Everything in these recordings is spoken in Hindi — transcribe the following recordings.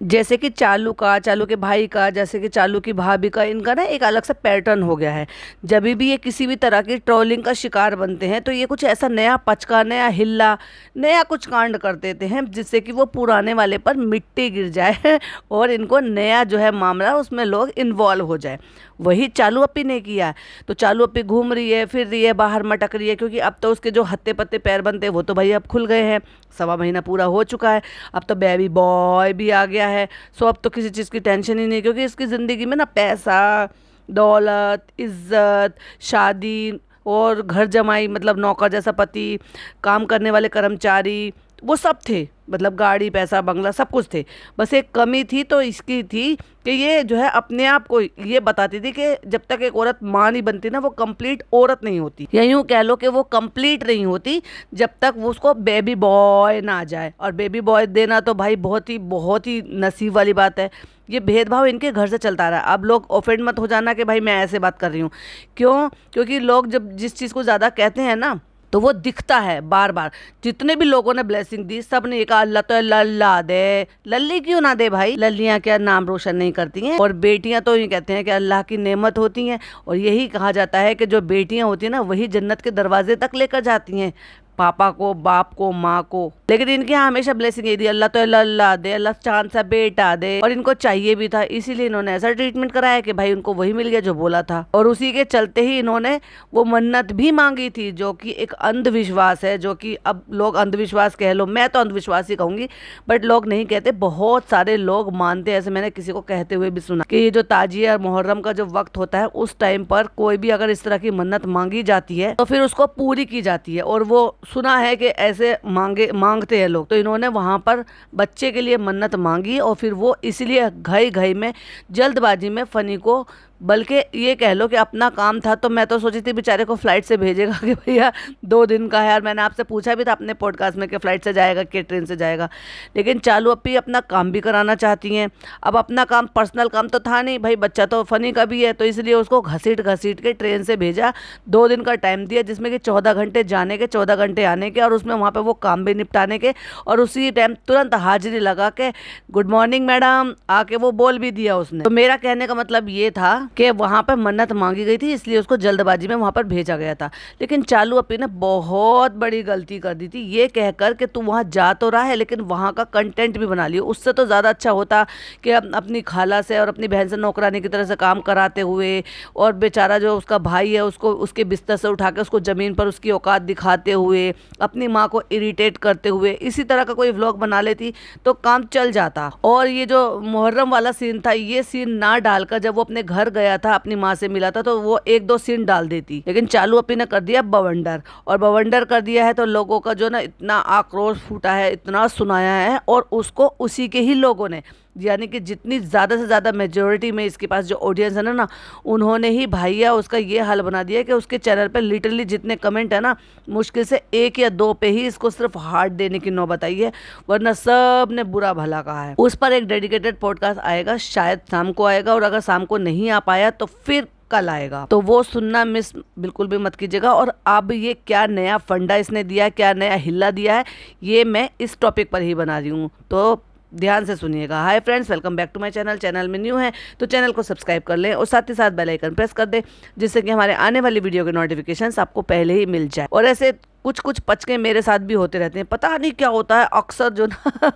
जैसे कि चालू का, चालू के भाई का, जैसे कि चालू की भाभी का, इनका ना एक अलग सा पैटर्न हो गया है। जब भी ये किसी भी तरह की ट्रोलिंग का शिकार बनते हैं तो ये कुछ ऐसा नया पचका, नया हिल्ला, नया कुछ कांड कर देते हैं जिससे कि वो पुराने वाले पर मिट्टी गिर जाए और इनको नया जो है मामला उसमें लोग इन्वॉल्व हो जाए। वही चालू अपी ने किया है। तो चालू अपी घूम रही है, फिर रही है, बाहर मटक रही है, क्योंकि अब तो उसके जो हत्ते पत्ते पैर बनते वो तो भाई अब खुल गए हैं। 1.25 महीना पूरा हो चुका है। अब तो बेबी बॉय भी आ गया है। सो अब तो किसी चीज़ की टेंशन ही नहीं, क्योंकि इसकी ज़िंदगी में ना पैसा, दौलत, इज्जत, शादी और घर जमाई, मतलब नौकर जैसा पति, काम करने वाले कर्मचारी, वो सब थे। मतलब गाड़ी, पैसा, बंगला, सब कुछ थे। बस एक कमी थी तो इसकी थी कि ये जो है अपने आप को ये बताती थी कि जब तक एक औरत माँ नहीं बनती ना वो कंप्लीट औरत नहीं होती, या यूँ कह लो कि वो कंप्लीट नहीं होती जब तक वो उसको बेबी बॉय ना आ जाए। और बेबी बॉय देना तो भाई बहुत ही नसीब वाली बात है। ये भेदभाव इनके घर से चलता रहा। अब लोग ऑफेंड मत हो जाना कि भाई मैं ऐसे बात कर रही हूँ। क्यों? क्योंकि लोग जब जिस चीज़ को ज़्यादा कहते हैं ना तो वो दिखता है बार बार। जितने भी लोगों ने ब्लेसिंग दी सब ने ये कहा अल्लाह तो लल्ला दे। लल्ली क्यों ना दे भाई? लल्लियां क्या नाम रोशन नहीं करती हैं? और बेटियां तो ये कहते हैं कि अल्लाह की नेमत होती हैं। और यही कहा जाता है कि जो बेटियां होती हैं ना वही जन्नत के दरवाजे तक लेकर जाती हैं पापा को, बाप को, माँ को। लेकिन इनके यहाँ हमेशा ब्लेसिंग ये दी अल्लाह तो अल्लाह दे, अल्लाह चांद सा बेटा दे। और इनको चाहिए भी था, इसीलिए इन्होंने ऐसा ट्रीटमेंट कराया कि भाई उनको वही मिल गया जो बोला था। और उसी के चलते ही इन्होंने वो मन्नत भी मांगी थी, जो कि एक अंधविश्वास है, जो कि अब लोग अंधविश्वास कह लो, मैं तो अंधविश्वास ही कहूंगी, बट लोग नहीं कहते, बहुत सारे लोग मानते हैं। ऐसे मैंने किसी को कहते हुए भी सुना कि ये जो ताजिया और मुहर्रम का जो वक्त होता है उस टाइम पर कोई भी अगर इस तरह की मन्नत मांगी जाती है तो फिर उसको पूरी की जाती है। और वो सुना है कि ऐसे मांगते हैं लोग। तो इन्होंने वहां पर बच्चे के लिए मन्नत मांगी और फिर वो इसलिए घई घई में, जल्दबाजी में फनी को, बल्कि ये कह लो कि अपना काम था। तो मैं तो सोची थी बेचारे को फ्लाइट से भेजेगा कि भैया 2 दिन का है। यार मैंने आपसे पूछा भी था अपने पॉडकास्ट में कि फ्लाइट से जाएगा कि ट्रेन से जाएगा। लेकिन चालू अपी अपना काम भी कराना चाहती हैं। अब अपना काम, पर्सनल काम तो था नहीं भाई, बच्चा तो फनी का भी है, तो इसलिए उसको घसीट घसीट के ट्रेन से भेजा। 2 दिन का टाइम दिया जिसमें कि 14 घंटे जाने के, 14 घंटे आने के, और उसमें वहाँ पे वो काम भी निपटाने के। और उसी टाइम तुरंत हाजिरी लगा के गुड मॉर्निंग मैडम आके वो बोल भी दिया उसने। तो मेरा कहने का मतलब ये था कि वहां पर मन्नत मांगी गई थी, इसलिए उसको जल्दबाजी में वहां पर भेजा गया था। लेकिन चालू अपी ने बहुत बड़ी गलती कर दी थी ये कहकर कि तू वहां जा तो रहा है लेकिन वहां का कंटेंट भी बना लियो। उससे तो ज़्यादा अच्छा होता कि अपनी खाला से और अपनी बहन से नौकरानी की तरह से काम कराते हुए, और बेचारा जो उसका भाई है उसको उसके बिस्तर से उठा के उसको ज़मीन पर उसकी औकात दिखाते हुए, अपनी माँ को इरिटेट करते हुए इसी तरह का कोई व्लॉग बना लेती तो काम चल जाता। और ये जो मुहर्रम वाला सीन था, ये सीन ना डालकर जब वो अपने घर गया था, अपनी माँ से मिला था, तो वो 1-2 सीन डाल देती। लेकिन चालू अपी ने कर दिया बवंडर। और बवंडर कर दिया है तो लोगों का जो ना इतना आक्रोश फूटा है, इतना सुनाया है, और उसको उसी के ही लोगों ने, यानी कि जितनी ज़्यादा से ज़्यादा मेजोरिटी में इसके पास जो ऑडियंस है ना, उन्होंने ही भैया उसका ये हाल बना दिया कि उसके चैनल पे लिटरली जितने कमेंट है ना, मुश्किल से 1 या 2 पे ही इसको सिर्फ हार्ट देने की नौबत आई है, वरना सब ने बुरा भला कहा है। उस पर एक डेडिकेटेड पॉडकास्ट आएगा, शायद शाम को आएगा, और अगर शाम को नहीं आ पाया तो फिर कल आएगा, तो वो सुनना मिस बिल्कुल भी मत कीजिएगा। और अब ये क्या नया फंडा इसने दिया है, क्या नया हिल्ला दिया है, ये मैं इस टॉपिक पर ही बना रही हूँ, तो ध्यान से सुनिएगा। Hi friends, welcome back to my channel. Channel में न्यू है तो चैनल को सब्सक्राइब कर लें और साथ ही साथ बेल आइकन प्रेस कर दें, जिससे कि हमारे आने वाली वीडियो के नोटिफिकेशंस आपको पहले ही मिल जाए। और ऐसे कुछ कुछ पचके मेरे साथ भी होते रहते हैं, पता नहीं क्या होता है अक्सर जो ना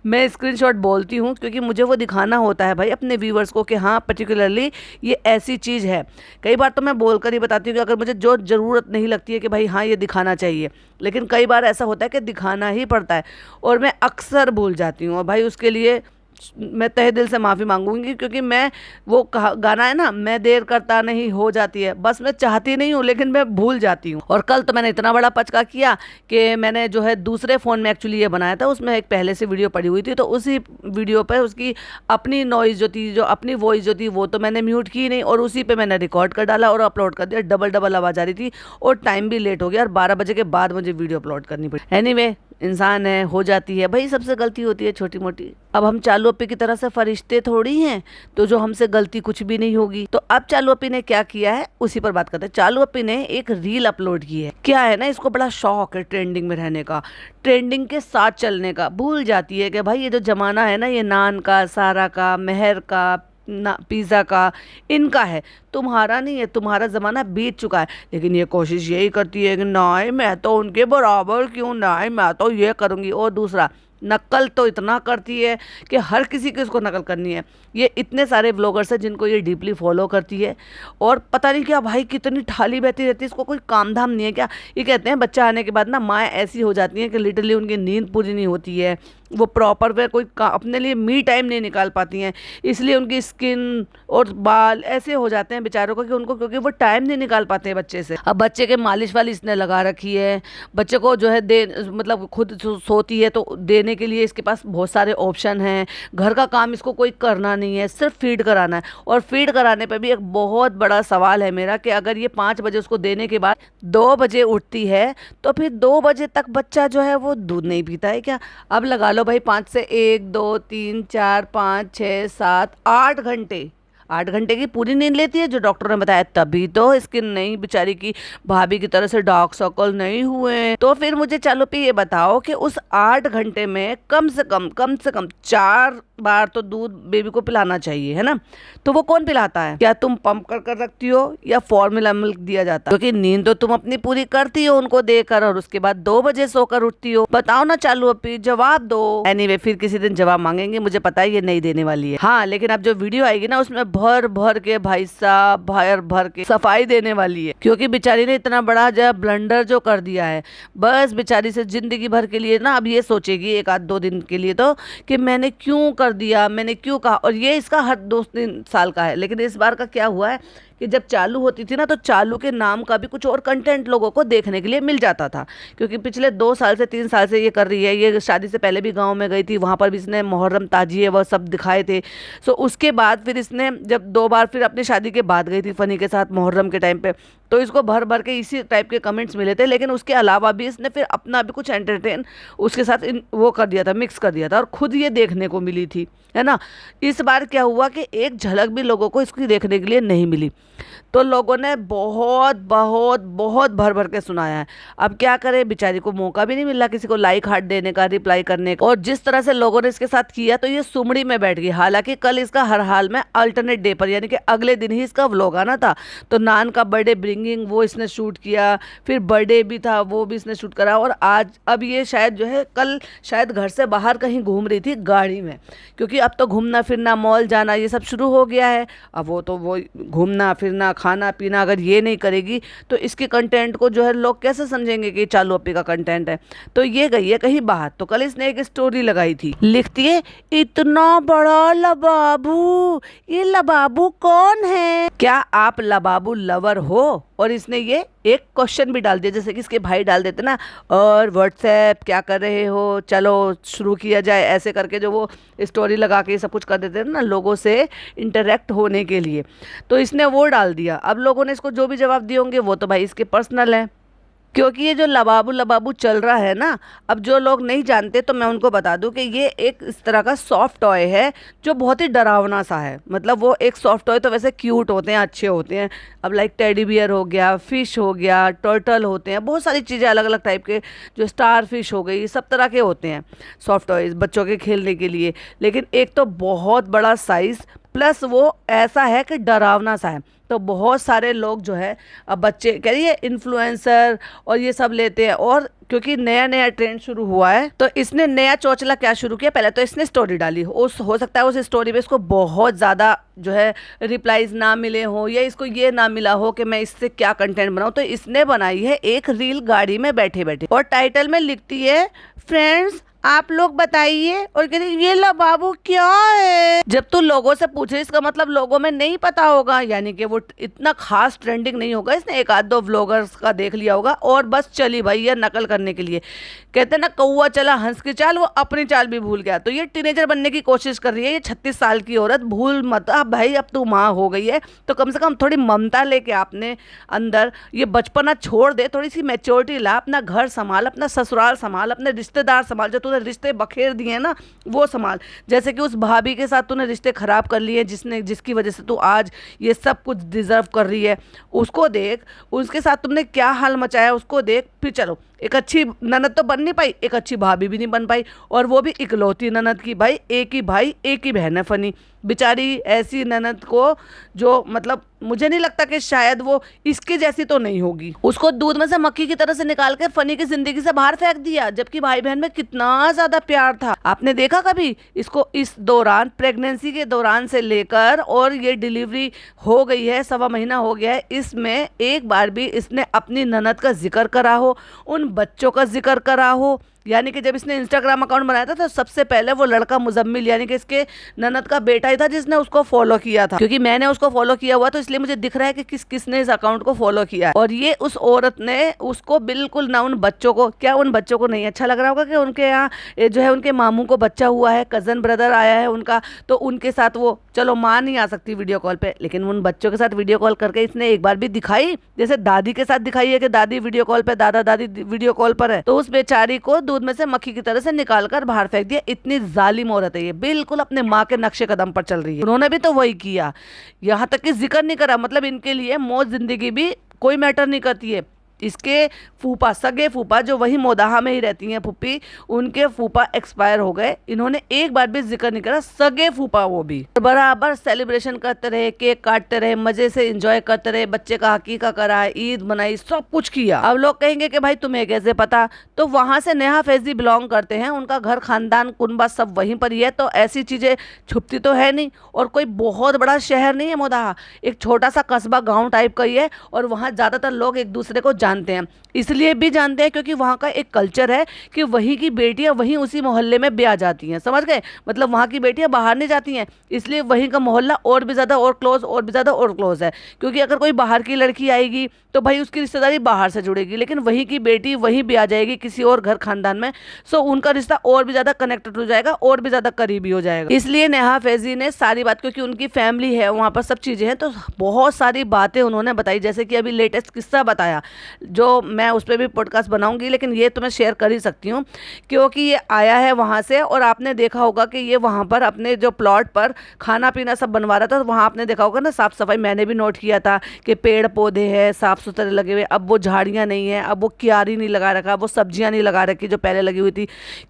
मैं स्क्रीनशॉट बोलती हूँ क्योंकि मुझे वो दिखाना होता है भाई अपने व्यूवर्स को कि हाँ पर्टिकुलरली ये ऐसी चीज़ है। कई बार तो मैं बोलकर ही बताती हूँ कि अगर मुझे जो ज़रूरत नहीं लगती है कि भाई हाँ ये दिखाना चाहिए, लेकिन कई बार ऐसा होता है कि दिखाना ही पड़ता है और मैं अक्सर भूल जाती हूँ। और भाई उसके लिए मैं तहे दिल से माफ़ी मांगूंगी, क्योंकि मैं वो गाना है ना, मैं देर करता नहीं हो जाती है, बस मैं चाहती नहीं हूँ लेकिन मैं भूल जाती हूँ। और कल तो मैंने इतना बड़ा पचका किया कि मैंने जो है दूसरे फ़ोन में एक्चुअली ये बनाया था, उसमें एक पहले से वीडियो पड़ी हुई थी, तो उसी वीडियो पर उसकी अपनी नॉइज़ जो थी, जो अपनी वॉइस जो थी, वो तो मैंने म्यूट की नहीं, और उसी पर मैंने रिकॉर्ड कर डाला और अपलोड कर दिया। डबल डबल आवाज़ आ रही थी और टाइम भी लेट हो गया, और 12 बजे के बाद मुझे वीडियो अपलोड करनी पड़ी। एनीवे, इंसान है, हो जाती है भाई, सबसे गलती होती है छोटी मोटी। अब हम चालू अपी की तरह से फरिश्ते थोड़ी हैं तो जो हमसे गलती कुछ भी नहीं होगी। तो अब चालू अपी ने क्या किया है उसी पर बात करते हैं। चालू अपी ने एक रील अपलोड की है। क्या है ना, इसको बड़ा शौक है ट्रेंडिंग में रहने का, ट्रेंडिंग के साथ चलने का। भूल जाती है कि भाई ये जो जमाना है ना, ये नान का, सारा का, मेहर का, ना पिज़्ज़ा का, इनका है, तुम्हारा नहीं है। तुम्हारा ज़माना बीत चुका है। लेकिन ये कोशिश यही करती है कि नहीं मैं तो उनके बराबर क्यों, नहीं मैं तो ये करूँगी। और दूसरा, नकल तो इतना करती है कि हर किसी को इसको नकल करनी है। ये इतने सारे व्लॉगर्स हैं जिनको ये डीपली फॉलो करती है, और पता नहीं क्या भाई कितनी ठाली बहती रहती है, इसको कोई काम धाम नहीं है क्या। ये कहते हैं बच्चा आने के बाद ना माँ ऐसी हो जाती है कि लिटरली उनकी नींद पूरी नहीं होती है, वो प्रॉपर वे कोई अपने लिए मी टाइम नहीं निकाल पाती हैं, इसलिए उनकी स्किन और बाल ऐसे हो जाते हैं बेचारों को कि उनको, क्योंकि वो टाइम नहीं निकाल पाते हैं बच्चे से। अब बच्चे के मालिश वाली इसने लगा रखी है, बच्चे को जो है दे मतलब खुद सोती है तो देने के लिए इसके पास बहुत सारे ऑप्शन हैं। घर का काम इसको कोई करना नहीं है, सिर्फ फीड कराना है। और फीड कराने पे भी एक बहुत बड़ा सवाल है मेरा कि अगर ये 5 बजे उसको देने के बाद 2 बजे उठती है तो फिर 2 बजे तक बच्चा जो है वो दूध नहीं पीता है क्या। अब लगा लो भाई 5 से 1 2 3 4 5 6 7 8 घंटे, 8 घंटे की पूरी नींद लेती है जो डॉक्टर ने बताया, तभी तो स्किन नहीं बेचारी की भाभी की तरह से डार्क सर्कल नहीं हुए। तो फिर मुझे चलो पे ये बताओ कि उस 8 घंटे में कम से कम 4 बार तो दूध बेबी को पिलाना चाहिए, है ना। तो वो कौन पिलाता है? क्या तुम पंप कर रखती हो या फॉर्मूला मिल्क दिया जाता है? क्योंकि नींद तो तुम अपनी पूरी करती हो उनको देकर, और उसके बाद 2 बजे सोकर उठती हो। बताओ ना चालू अपी, जवाब दो। एनीवे फिर किसी दिन जवाब मांगेंगे, मुझे पता है ये नहीं देने वाली है। हाँ लेकिन अब जो वीडियो आएगी ना उसमें भर भर के भाई साहब भर के सफाई देने वाली है, क्योंकि बेचारी ने इतना बड़ा जो ब्लंडर जो कर दिया है, बस बेचारी से जिंदगी भर के लिए ना अब ये सोचेगी 1 आध 2 दिन के लिए तो कि मैंने क्यों कर दिया, मैंने क्यों कहा। और ये इसका हर 2-3 साल का है। लेकिन इस बार का क्या हुआ है कि जब चालू होती थी ना तो चालू के नाम का भी कुछ और कंटेंट लोगों को देखने के लिए मिल जाता था, क्योंकि पिछले 2 साल से 3 साल से ये कर रही है। ये शादी से पहले भी गांव में गई थी, वहाँ पर भी इसने मुहर्रम ताजिए वह सब दिखाए थे। सो उसके बाद फिर इसने जब 2 बार फिर अपनी शादी के बाद गई थी फनी के साथ मुहर्रम के टाइम पे, तो इसको भर भर के इसी टाइप के कमेंट्स मिले थे। लेकिन उसके अलावा भी इसने फिर अपना भी कुछ एंटरटेन उसके साथ वो कर दिया था, मिक्स कर दिया था, और खुद ये देखने को मिली थी, है ना। इस बार क्या हुआ कि एक झलक भी लोगों को इसकी देखने के लिए नहीं मिली, तो लोगों ने बहुत बहुत बहुत भर भर के सुनाया है। अब क्या करें, बेचारी को मौका भी नहीं मिला किसी को लाइक हार्ट देने का, रिप्लाई करने का। और जिस तरह से लोगों ने इसके साथ किया तो ये सुमड़ी में बैठ गई। हालांकि कल इसका हर हाल में अल्टरनेट डे पर यानी कि अगले दिन ही इसका व्लॉग आना था। तो नान का बर्थडे ब्रिंगिंग वो इसने शूट किया, फिर बर्थडे भी था वो भी इसने शूट करा। और आज अब ये शायद जो है कल शायद घर से बाहर कहीं घूम रही थी गाड़ी में, क्योंकि अब तो घूमना फिरना, मॉल जाना, ये सब शुरू हो गया है। अब वो घूमना फिरना, खाना पीना अगर ये नहीं करेगी तो इसके कंटेंट को जो है लोग कैसे समझेंगे कि चालू अपी का कंटेंट है। तो ये गई है कहीं बाहर। तो कल इसने एक स्टोरी लगाई थी, लिखती है इतना बड़ा लबाबू, ये लबाबू कौन है? क्या आप लबाबू लवर हो? और इसने ये एक क्वेश्चन भी डाल दिया, जैसे कि इसके भाई डाल देते ना, और व्हाट्सएप क्या कर रहे हो, चलो शुरू किया जाए, ऐसे करके जो वो स्टोरी लगा के सब कुछ कर देते हैं ना लोगों से इंटरेक्ट होने के लिए। तो इसने वो डाल दिया। अब लोगों ने इसको जो भी जवाब दिए होंगे वो तो भाई इसके पर्सनल है, क्योंकि ये जो लबाबू लबाबू चल रहा है ना, अब जो लोग नहीं जानते तो मैं उनको बता दूं कि ये एक इस तरह का सॉफ्ट टॉय है जो बहुत ही डरावना सा है। मतलब वो एक सॉफ्ट टॉय तो वैसे क्यूट होते हैं, अच्छे होते हैं। अब लाइक टेडी बियर हो गया, फिश हो गया, टर्टल होते हैं, बहुत सारी चीज़ें अलग अलग टाइप के, जो स्टार फिश हो गई, सब तरह के होते हैं सॉफ्ट टॉयज बच्चों के खेलने के लिए। लेकिन एक तो बहुत बड़ा साइज़ प्लस वो ऐसा है कि डरावना सा है। तो बहुत सारे लोग जो है, अब बच्चे कह रही है इन्फ्लुएंसर और ये सब लेते हैं। और क्योंकि नया नया ट्रेंड शुरू हुआ है तो इसने नया चौचला क्या शुरू किया, पहले तो इसने स्टोरी डाली, हो सकता है उस स्टोरी पे इसको बहुत ज़्यादा जो है रिप्लाईज ना मिले हो, या इसको ये ना मिला हो कि मैं इससे क्या कंटेंट बनाऊँ। तो इसने बनाई है एक रील गाड़ी में बैठे बैठे, और टाइटल में लिखती है फ्रेंड्स आप लोग बताइए, और कहते ये ला बाबू क्या है। जब तू लोगों से पूछे इसका मतलब लोगों में नहीं पता होगा, यानी कि वो इतना खास ट्रेंडिंग नहीं होगा, इसने एक आध दो व्लॉगर्स का देख लिया होगा और बस चली भाई ये नकल करने के लिए। कहते ना कौवा चला हंस की चाल, वो अपनी चाल भी भूल गया। तो ये टीनेजर बनने की कोशिश कर रही है ये 36 साल की औरत। भूल मत, अब भाई अब तू माँ हो गई है तो कम से कम थोड़ी ममता लेके आपने अंदर ये बचपना छोड़ दे, थोड़ी सी मैच्योरिटी ला, अपना घर संभाल, अपना ससुराल संभाल, अपने रिश्तेदार संभाल, जो तूने रिश्ते बखेर दिए हैं ना वो संभाल। जैसे कि उस भाभी के साथ तूने रिश्ते खराब कर लिए जिसकी वजह से तू आज ये सब कुछ डिजर्व कर रही है, उसको देख। उसके साथ तुमने क्या हाल मचाया उसको देख। फिर चलो एक अच्छी ननद तो बन नहीं पाई, एक अच्छी भाभी भी नहीं बन पाई, और वो भी इकलौती ननद की। भाई एक ही बहन है फनी बेचारी। ऐसी ननद को जो मतलब मुझे नहीं लगता कि शायद वो इसके जैसी तो नहीं होगी। उसको दूध में से मक्खी की तरह से निकाल के फनी की जिंदगी से बाहर फेंक दिया, जबकि भाई बहन में कितना ज्यादा प्यार था। आपने देखा कभी इसको इस दौरान, प्रेगनेंसी के दौरान से लेकर और ये डिलीवरी हो गई है, 1.25 महीना हो गया है, इसमें एक बार भी इसने अपनी ननद का जिक्र करा हो, उन बच्चों का जिक्र करा हो। यानी कि जब इसने इंस्टाग्राम अकाउंट बनाया था तो सबसे पहले वो लड़का मुजम्मिल यानी कि इसके ननद का बेटा ही था जिसने उसको फॉलो किया था। क्योंकि मैंने उसको फॉलो किया हुआ तो इसलिए मुझे दिख रहा है कि किसने इस अकाउंट को फॉलो किया है। और ये उस औरत ने उसको बिल्कुल ना, उन बच्चों को, क्या उन बच्चों को नहीं अच्छा लग रहा होगा कि उनके यहाँ जो है उनके मामू को बच्चा हुआ है, कजन ब्रदर आया है उनका, तो उनके साथ वो, चलो माँ नहीं आ सकती वीडियो कॉल पे, लेकिन उन बच्चों के साथ वीडियो कॉल करके इसने एक बार भी दिखाई, जैसे दादी के साथ दिखाई है कि दादी वीडियो कॉल पे, दादा दादी वीडियो कॉल पर है, तो उस बेचारी को दूध में से मक्खी की तरह से निकालकर बाहर फेंक दिया। इतनी जालिम औरत है ये, बिल्कुल अपने माँ के नक्शे कदम पर चल रही है। उन्होंने भी तो वही किया, यहाँ तक कि जिक्र नहीं करा। मतलब इनके लिए मौत जिंदगी भी कोई मैटर नहीं करती है। इसके फूफा, सगे फूफा जो वही मोदाहा में ही रहती हैं फूफी, उनके फूफा एक्सपायर हो गए, इन्होंने एक बार भी जिक्र नहीं करा। सगे फूफा वो भी बराबर सेलिब्रेशन करते रहे, केक काटते रहे, मजे से एंजॉय करते रहे, बच्चे का हकीका करा, ईद मनाई, सब कुछ किया। अब लोग कहेंगे कि भाई तुम्हें कैसे पता, तो वहां से नेहा फैजी बिलोंग करते हैं, उनका घर, खानदान, कुनबा सब वहीं पर ही है, तो ऐसी चीजें छुपती तो है नहीं। और कोई बहुत बड़ा शहर नहीं है मोदाहा, एक छोटा सा कस्बा गाँव टाइप का ही है, और वहाँ ज्यादातर लोग एक दूसरे को जानते हैं। इसलिए भी जानते हैं क्योंकि वहाँ का एक कल्चर है कि वहीं की बेटियां वहीं उसी मोहल्ले में ब्याह जाती हैं, समझ गए। मतलब वहाँ की बेटियां बाहर नहीं जाती हैं, इसलिए वहीं का मोहल्ला और भी ज़्यादा और क्लोज, और भी ज़्यादा और क्लोज है। क्योंकि अगर कोई बाहर की लड़की आएगी तो भाई उसकी रिश्तेदारी बाहर से जुड़ेगी, लेकिन वहीं की बेटी वहीं ब्याह जाएगी किसी और घर खानदान में, सो उनका रिश्ता और भी ज़्यादा कनेक्टेड हो जाएगा, और भी ज़्यादा करीबी हो जाएगा। इसलिए नेहा फैजी ने सारी बात, क्योंकि उनकी फैमिली है वहाँ पर, सब चीज़ें हैं, तो बहुत सारी बातें उन्होंने बताई। जैसे कि अभी लेटेस्ट किस्सा बताया, जो मैं उस पर भी पॉडकास्ट बनाऊंगी, लेकिन ये तो मैं शेयर कर ही सकती हूँ क्योंकि ये आया है वहाँ से। और आपने देखा होगा कि ये वहाँ पर अपने जो प्लॉट पर खाना पीना सब बनवा रहा था, तो वहाँ आपने देखा होगा ना साफ सफाई, मैंने भी नोट किया था कि पेड़ पौधे हैं साफ सुथरे लगे हुए। अब वो झाड़ियाँ नहीं है, अब वो क्यारी नहीं लगा रखा, वो सब्जियाँ नहीं लगा रखी जो पहले लगी हुई थी,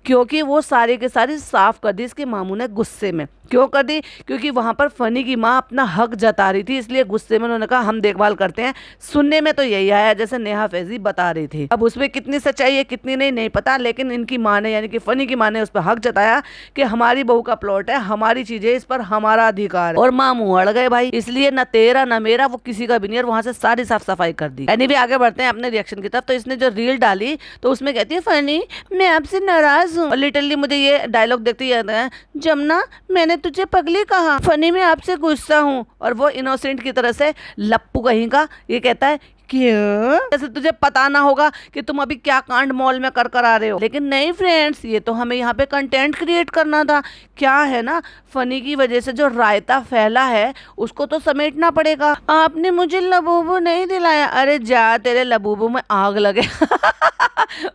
क्योंकि वो सारी के सारी साफ कर दी इसके मामू ने गुस्से में। क्यों कर दी? क्योंकि वहाँ पर फनी की माँ अपना हक जता रही थी, इसलिए गुस्से में उन्होंने कहा हम देखभाल करते हैं। सुनने में तो यही आया जैसे नेहा फैजी बता रही थी। अब उसमें कितनी सच्चाई है कितनी नहीं पता, लेकिन इनकी माँ ने, यानी कि फनी की माँ ने उस पर हक जताया कि हमारी बहू का प्लॉट है, हमारी चीजें, इस पर हमारा अधिकार है। और मामू अड़ गए भाई, इसलिए न तेरा न मेरा, वो किसी का भी नहीं, और वहां से सारी साफ सफाई कर दी। यानी भी आगे बढ़ते हैं अपने रिएक्शन की तरफ। तो इसने जो रील डाली तो उसमें कहती है फनी मैं आपसे नाराज हूँ, और लिटरली मुझे ये डायलॉग देखते याद है, जमुना मैंने तुझे पगली कहा, फनी मैं आपसे गुस्सा हूँ। और वो इनोसेंट की तरह से लप्पू कहीं का ये कहता है क्यों, जैसे तुझे पता ना होगा कि तुम अभी क्या कांड मॉल में कर कर आ रहे हो। लेकिन नहीं फ्रेंड्स, ये तो हमें यहाँ पे कंटेंट क्रिएट करना था। क्या है ना, फनी की वजह से जो रायता फैला है उसको तो समेटना पड़ेगा। आपने मुझे लबूबू नहीं दिलाया, अरे जा तेरे लबूबू में आग लगे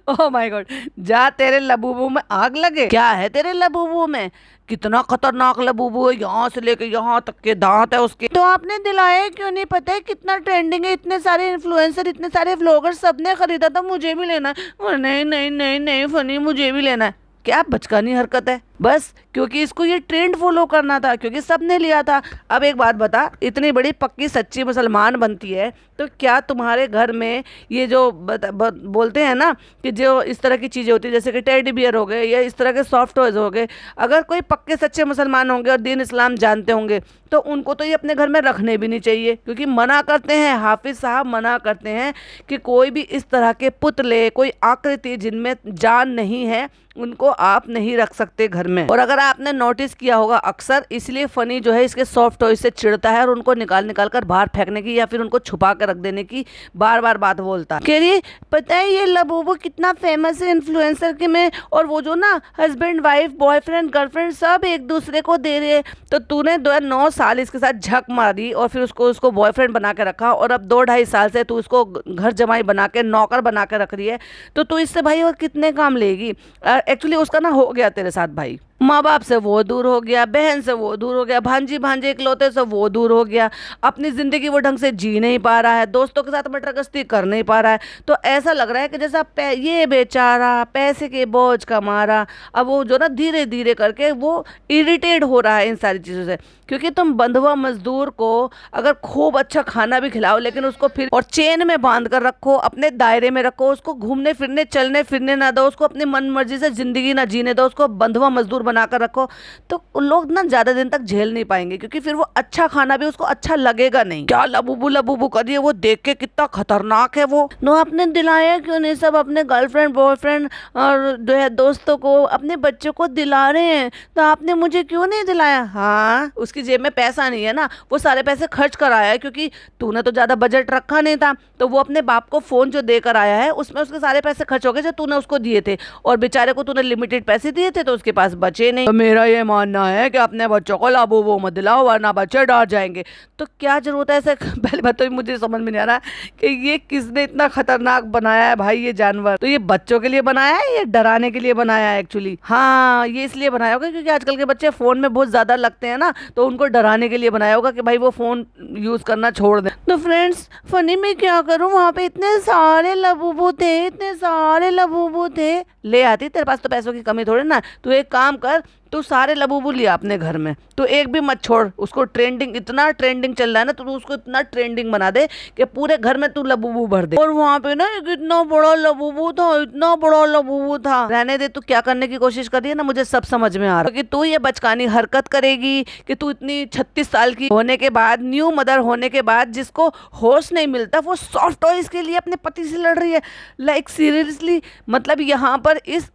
ओह माय गॉड, जा तेरे लबूबू में आग लगे। क्या है तेरे लबूबू में, कितना खतरनाक लबूबू है, यहाँ से लेके यहाँ तक के दांत है उसके। तो आपने दिलाया क्यों नहीं? पता है कितना ट्रेंडिंग है, इतने सारे इन्फ्लुएंसर, इतने सारे व्लॉगर सबने खरीदा था, मुझे भी लेना है। नहीं नहीं नहीं नहीं फनी मुझे भी लेना है। क्या बचकानी हरकत है, बस क्योंकि इसको ये ट्रेंड फॉलो करना था, क्योंकि सबने लिया था। अब एक बात बता, इतनी बड़ी पक्की सच्ची मुसलमान बनती है तो क्या तुम्हारे घर में ये जो बोलते हैं ना कि जो इस तरह की चीज़ें होती है, जैसे कि टेडी बियर हो गए या इस तरह के सॉफ्ट टॉयज हो गए, अगर कोई पक्के सच्चे मुसलमान होंगे और दीन इस्लाम जानते होंगे तो उनको तो ये अपने घर में रखने भी नहीं चाहिए, क्योंकि मना करते हैं, हाफिज साहब मना करते हैं कि कोई भी इस तरह के पुतले, कोई आकृति जिनमें जान नहीं है, उनको आप नहीं रख सकते घर में। और अगर आपने नोटिस किया होगा, अक्सर इसलिए फनी जो है इसके सॉफ्ट टॉय से चिढ़ता है और उनको निकाल निकाल कर बाहर फेंकने की या फिर उनको छुपा कर रख देने की बार बार बात बोलता है। कह रही पता है ये लबूबू कितना फेमस है इन्फ्लुएंसर के में, और वो जो ना हस्बैंड वाइफ बॉयफ्रेंड गर्लफ्रेंड सब एक दूसरे को दे रहे हैं, तो तूने 9 साल इसके साथ झक मारी और फिर उसको बॉयफ्रेंड बना के रखा, और अब 2-2.5 साल से तू उसको घर जमाई बना के नौकर बना के रख रही है, तो तू इससे भाई और कितने काम लेगी। एक्चुअली उसका ना हो गया तेरे साथ भाई, माँ बाप से वो दूर हो गया, बहन से वो दूर हो गया, भांजी भांजे इकलौते से वो दूर हो गया, अपनी ज़िंदगी वो ढंग से जी नहीं पा रहा है, दोस्तों के साथ मटरगस्ती कर नहीं पा रहा है। तो ऐसा लग रहा है कि जैसा ये बेचारा पैसे के बोझ का मारा, अब वो जो ना धीरे धीरे करके वो इरिटेट हो रहा है इन सारी चीज़ों से। क्योंकि तुम बंधुआ मजदूर को अगर खूब अच्छा खाना भी खिलाओ, लेकिन उसको फिर और चेन में बांध कर रखो, अपने दायरे में रखो, उसको घूमने फिरने चलने फिरने ना दो, उसको अपनी मन मर्जी से ज़िंदगी ना जीने दो, उसको बंधुआ मजदूर बनाकर रखो, तो लोग ना ज्यादा दिन तक झेल नहीं पाएंगे, क्योंकि फिर वो अच्छा खाना भी उसको अच्छा लगेगा नहीं। क्या लबूबू कर रही है, वो देख के कितना खतरनाक है वो। नो आपने दिलाया क्यों नहीं, सब अपने गर्लफ्रेंड बॉयफ्रेंड और जो है दोस्तों को, अपने बच्चों को दिला रहे हैं, तो आपने मुझे क्यों नहीं दिलाया। हाँ, उसकी जेब में पैसा नहीं है ना, वो सारे पैसे खर्च कर आया है, क्योंकि तूने तो ज्यादा बजट रखा नहीं था, तो वो अपने बाप को फोन जो देकर आया है उसमें उसके सारे पैसे खर्च हो गए जो तूने उसको दिए थे, और बेचारे को तूने लिमिटेड पैसे दिए थे तो उसके पास बचे नहीं। तो मेरा ये मानना है कि अपने बच्चों को लाबूबू मत दिलाओ, वरना बच्चे डर जाएंगे। तो क्या जरूरत है ऐसे। पहले बात तो मुझे समझ में नहीं आ रहा कि ये किसने इतना खतरनाक बनाया है भाई ये जानवर। तो ये बच्चों के लिए बनाया है, ये डराने के लिए बनाया है एक्चुअली। हाँ, ये इसलिए बनाया होगा क्योंकि आजकल के बच्चे फोन में बहुत ज्यादा लगते हैं ना, तो उनको डराने के लिए बनाया होगा कि भाई वो फोन यूज करना छोड़ दें। तो फ्रेंड्स, फनी में क्या करूं, वहां पे इतने सारे लबूबू थे, इतने सारे लबूबू थे, ले आती। तेरे पास तो पैसों की कमी थोड़ी ना, तू एक काम कर, तू सारे लबूबू लिया अपने घर में, तो एक भी मत छोड़। उसको ट्रेंडिंग, इतना ट्रेंडिंग चल रहा है ना, तो तू उसको इतना ट्रेंडिंग बना दे कि पूरे घर में तू लबूबू भर दे। और वहाँ पे ना एक इतना बड़ा लबूबू था, इतना बड़ा लबूबू था। रहने दे, तू क्या करने की कोशिश कर रही है ना, मुझे सब समझ में आ रहा है कि तू ये बचकानी हरकत करेगी कि तू इतनी 36 साल की होने के बाद, न्यू मदर होने के बाद, जिसको होश नहीं मिलता, वो सॉफ्ट टॉयज के लिए अपने पति से लड़ रही है। लाइक सीरियसली, मतलब यहाँ पर इस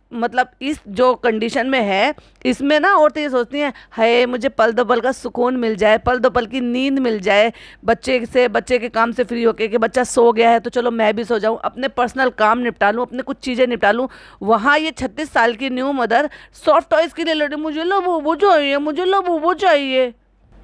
जो कंडीशन में है, इसमें ना औरतें ये सोचती हैं, हाय मुझे पल दो पल का सुकून मिल जाए, पल दो पल की नींद मिल जाए, बच्चे के काम से फ्री होके कि बच्चा सो गया है तो चलो मैं भी सो जाऊं, अपने पर्सनल काम निपटा लूं, अपने कुछ चीज़ें निपटा लूं। वहाँ ये 36 साल की न्यू मदर सॉफ्ट टॉयज के लिए लड़ी, मुझे लबूबू चाहिए, मुझे लबूबू चाहिए।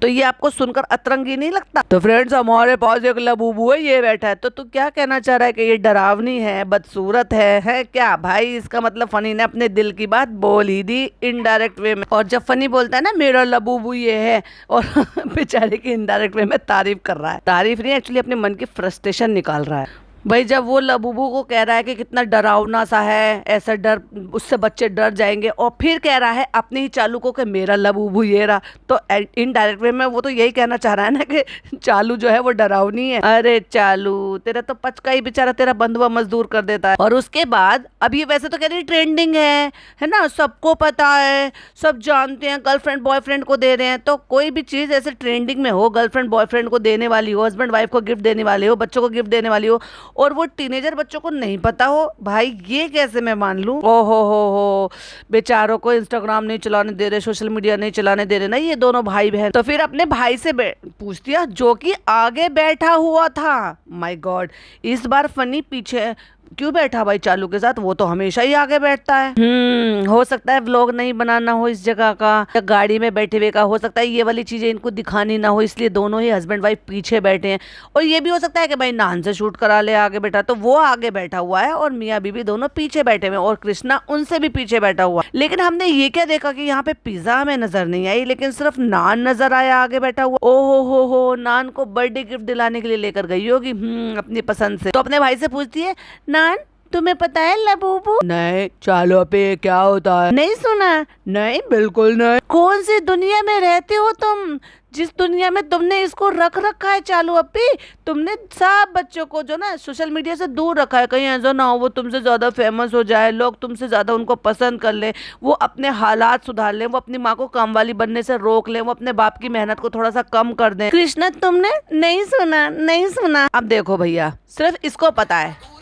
तो ये आपको सुनकर अतरंगी नहीं लगता? तो फ्रेंड्स, हमारे पास एक लबूबू है, ये बैठा है। तो तू क्या कहना चाह रहा है कि ये डरावनी है, बदसूरत है क्या भाई? इसका मतलब फनी ने अपने दिल की बात बोल ही दी इनडायरेक्ट वे में। और जब फनी बोलता है ना मेरा लबूबू ये है, और बेचारे की इनडायरेक्ट वे में तारीफ कर रहा है, तारीफ नहीं, एक्चुअली अपने मन की फ्रस्ट्रेशन निकाल रहा है। भाई जब वो लबूबू को कह रहा है कि कितना डरावना सा है, ऐसा डर, उससे बच्चे डर जाएंगे, और फिर कह रहा है अपने ही चालू को कि मेरा लबूबू ये रहा, तो इनडायरेक्ट वे में वो तो यही कहना चाह रहा है ना कि चालू जो है वो डरावनी है। अरे चालू, तेरा तो पचका ही बेचारा तेरा बंधुआ मजदूर कर देता है। और उसके बाद अब ये वैसे तो कह रही ट्रेंडिंग है ना, सबको पता है, सब जानते हैं, गर्लफ्रेंड बॉयफ्रेंड को दे रहे हैं। तो कोई भी चीज़ ऐसे ट्रेंडिंग में हो, गर्लफ्रेंड बॉयफ्रेंड को देने वाली हो, हस्बैंड वाइफ को गिफ्ट देने वाली हो, बच्चों को गिफ्ट देने वाली हो, और वो टीनेजर बच्चों को नहीं पता हो, भाई ये कैसे मैं मान लूं। ओहो हो, बेचारों को इंस्टाग्राम नहीं चलाने दे रहे, सोशल मीडिया नहीं चलाने दे रहे ना ये दोनों भाई बहन। तो फिर अपने भाई से पूछ दिया जो कि आगे बैठा हुआ था। माय गॉड, इस बार फनी पीछे क्यों बैठा भाई चालू के साथ? वो तो हमेशा ही आगे बैठता है। हो सकता है व्लॉग नहीं बनाना हो इस जगह का, या गाड़ी में बैठे हुए का, हो सकता है ये वाली चीजें इनको दिखानी ना हो, इसलिए दोनों ही हस्बैंड वाइफ पीछे बैठे हैं। और ये भी हो सकता है कि भाई नान से शूट करा ले आगे बैठा, तो वो आगे बैठा हुआ है और मियाँ बीबी दोनों पीछे बैठे हुए, और कृष्णा उनसे भी पीछे बैठा हुआ। लेकिन हमने ये क्या देखा कि यहाँ पे पिज्जा हमें नजर नहीं आई, लेकिन सिर्फ नान नजर आया आगे बैठा हुआ। ओहो हो, नान को बर्थडे गिफ्ट दिलाने के लिए लेकर गई होगी अपनी पसंद से। तो अपने भाई से पूछती है, नान तुम्हें पता है लबूबू? नहीं, चालू पे क्या होता है? नहीं सुना? नहीं, बिल्कुल नहीं। कौन सी दुनिया में रहते हो तुम, जिस दुनिया में तुमने इसको रख रखा है चालू अपी? तुमने सब बच्चों को जो ना सोशल मीडिया से दूर रखा है, कहीं ऐसा ना हो वो तुमसे ज्यादा फेमस हो जाए, लोग तुमसे ज्यादा उनको पसंद कर ले, वो अपने हालात सुधार ले, वो अपनी माँ को काम वाली बनने से रोक ले, वो अपने बाप की मेहनत को थोड़ा सा कम कर दे। कृष्णा तुमने नहीं सुना? नहीं सुना। अब देखो भैया, सिर्फ इसको पता है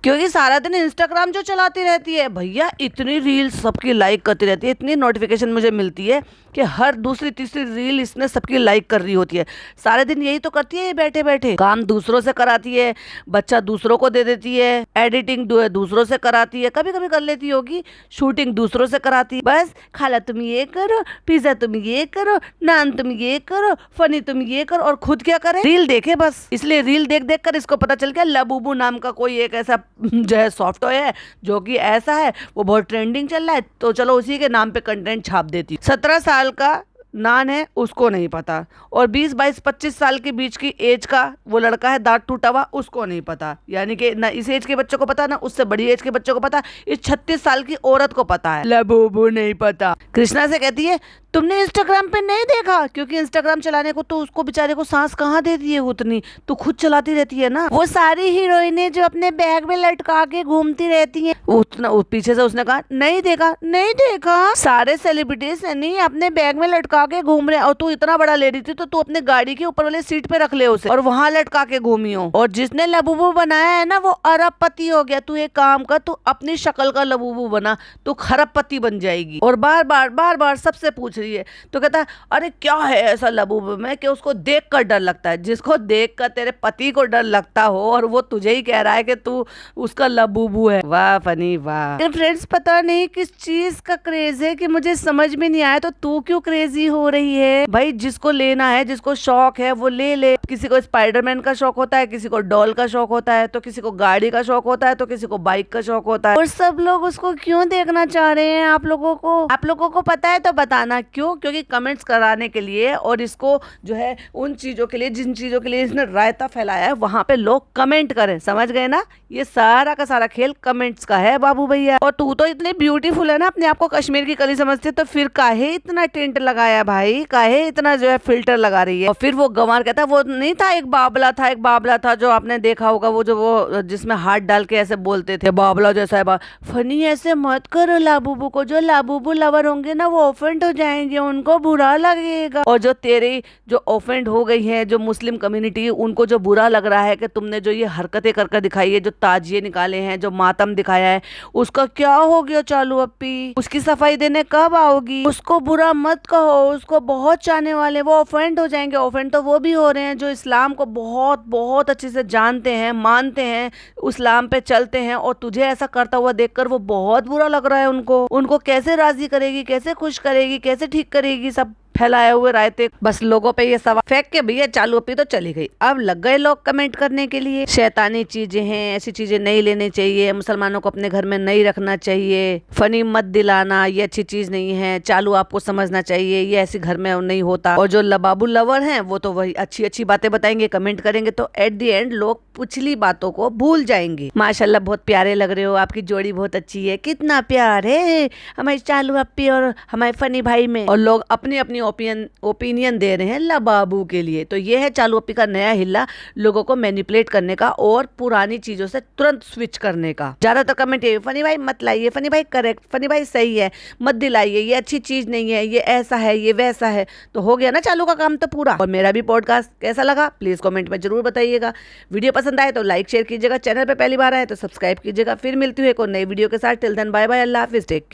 क्योंकि सारा दिन इंस्टाग्राम जो चलाती रहती है भैया, इतनी रील्स सबकी लाइक करती रहती है, इतनी नोटिफिकेशन मुझे मिलती है कि हर दूसरी तीसरी रील इसने सबकी लाइक कर रही होती है। सारे दिन यही तो करती है ये बैठे बैठे, काम दूसरों से कराती है, बच्चा दूसरों को दे देती है, एडिटिंग दूसरों से कराती है, कभी कभी कर लेती होगी, शूटिंग दूसरों से कराती है। बस खाला तुम ये करो, पिज्जा तुम ये करो, नान तुम ये करो, फनी तुम ये करो, और खुद क्या करे, रील देखे बस। इसलिए रील देख देख कर इसको पता चल गया लबूबू नाम का कोई एक ऐसा जो है सॉफ्टवेयर है जो कि ऐसा है, वो बहुत ट्रेंडिंग चल रहा है, तो चलो उसी के नाम पे कंटेंट छाप देती। 17 साल का नान है, उसको नहीं पता, और 20 22 25 साल के बीच की एज का वो लड़का है दांत टूटा हुआ, उसको नहीं पता। यानी कि ना इस एज के बच्चों को पता, ना उससे बड़ी एज के बच्चों को पता, इस 36 साल की औरत को पता है, लबूबू नहीं पता। कृष्णा से कहती है तुमने इंस्टाग्राम पे नहीं देखा, क्योंकि इंस्टाग्राम चलाने को तो उसको बेचारे को सांस कहाँ देती है उतनी, तो खुद चलाती रहती है ना। वो सारी हीरोइनें जो अपने बैग में लटका के घूमती रहती हैं, उतना पीछे से उसने कहा नहीं देखा, नहीं देखा। सारे सेलिब्रिटीज नहीं अपने बैग में लटका के घूम रहे हैं, और तू इतना बड़ा ले रही थी तो तू अपने गाड़ी के ऊपर वाले सीट पे रख ले उसे, और वहां लटका के घूमी हो। और जिसने लबूबू बनाया है ना वो अरबपति हो गया। तू एक काम कर, तू अपनी शक्ल का लबूबू बना, तू खरबपति बन जाएगी। और बार बार सबसे पूछ रही है, तो कहता है अरे क्या है ऐसा लबूबू में कि उसको देख कर डर लगता है। जिसको देख कर तेरे पति को डर लगता हो और वो तुझे ही कह रहा है कि तू उसका लबूबू है। वाह फनी वाह। फ्रेंड्स पता नहीं किस चीज का क्रेज है कि मुझे समझ में नहीं आया, तो तू क्यों क्रेजी हो रही है भाई? जिसको लेना है, जिसको शौक है वो ले ले। किसी को स्पाइडरमैन का शौक होता है, किसी को डॉल का शौक होता है, तो किसी को गाड़ी का शौक होता है, तो किसी को बाइक का शौक होता है। और सब लोग उसको क्यों देखना चाह रहे हैं? आप लोगों को पता है तो बताना क्यों? क्योंकि कमेंट्स कराने के लिए, और इसको जो है उन चीजों के लिए जिन चीजों के लिए इसने रायता फैलाया है वहां पे लोग कमेंट करें। समझ गए ना? ये सारा का सारा खेल कमेंट्स का है बाबू भैया। और तू तो इतनी ब्यूटीफुल है ना, अपने आप को कश्मीर की कली समझते, तो फिर काहे इतना टेंट लगाया भाई? काहे इतना जो है फिल्टर लगा रही है? और फिर वो गंवार कहता है वो नहीं था एक बाबला था जो आपने देखा होगा, वो जिसमें हाथ डाल के ऐसे बोलते थे, बाबला जैसा है। फनी ऐसे मत करो लाबूबू को, जो लाबूबू लवर होंगे ना वो ऑफेंड हो जाएंगे, उनको बुरा लगेगा। और जो तेरी जो ऑफेंड हो गई है, जो मुस्लिम कम्युनिटी, उनको जो बुरा लग रहा है कि तुमने जो ये हरकतें करके दिखाई है, जो ताजिए निकाले हैं, जो मातम दिखाया है, उसका क्या हो गया चालू अप्पी? उसकी सफाई देने कब आओगी? उसको बुरा मत कहो, उसको बहुत चाहने वाले वो ऑफेंड हो जाएंगे। ऑफेंड तो वो भी हो रहे हैं जो इस्लाम को बहुत बहुत अच्छे से जानते हैं, मानते हैं, इस्लाम पे चलते हैं, और तुझे ऐसा करता हुआ देखकर वो बहुत बुरा लग रहा है उनको कैसे राजी करेगी, कैसे खुश करेगी, कैसे ठीक करेगी सब फैलाए हुए रायते? बस लोगों पे ये सवाल फेंक के भैया चालू अप्पी तो चली गई। अब लग गए लोग कमेंट करने के लिए, शैतानी चीजें हैं, ऐसी चीजें नहीं लेनी चाहिए, मुसलमानों को अपने घर में नहीं रखना चाहिए, फनी मत दिलाना, ये अच्छी चीज नहीं है, चालू आपको समझना चाहिए, ये ऐसे घर में नहीं होता। और जो लबाबू लवर हैं वो तो वही अच्छी अच्छी बातें बताएंगे, कमेंट करेंगे, तो एट द एंड लोग पिछली बातों को भूल जाएंगे। माशाल्लाह बहुत प्यारे लग रहे हो, आपकी जोड़ी बहुत अच्छी है, कितना प्यार है हमारी चालू अप्पी और हमारे फनी भाई में। और लोग अपनी अपनी ओपिनियन दे रहे हैं लबाबू के लिए। तो ये है चालू अप्पी का नया हिल्ला, लोगों को मैनिपुलेट करने का और पुरानी चीजों से तुरंत स्विच करने का। ज्यादातर कमेंट ये, फनी भाई मत लाइए, फनी भाई करेक्ट, फनी भाई सही है, मत दिलाइए, ये अच्छी चीज नहीं है, ये ऐसा है, ये वैसा है। तो हो गया ना चालू का काम तो पूरा। और मेरा भी पॉडकास्ट कैसा लगा प्लीज कमेंट में जरूर बताइएगा। वीडियो पसंद आए तो लाइक शेयर कीजिएगा, चैनल पे पहली बार आए तो सब्सक्राइब कीजिएगा। फिर मिलती हूँ एक और नई वीडियो के साथ। टिल देन बाय बाय, अल्लाह हाफिज, टेक केयर।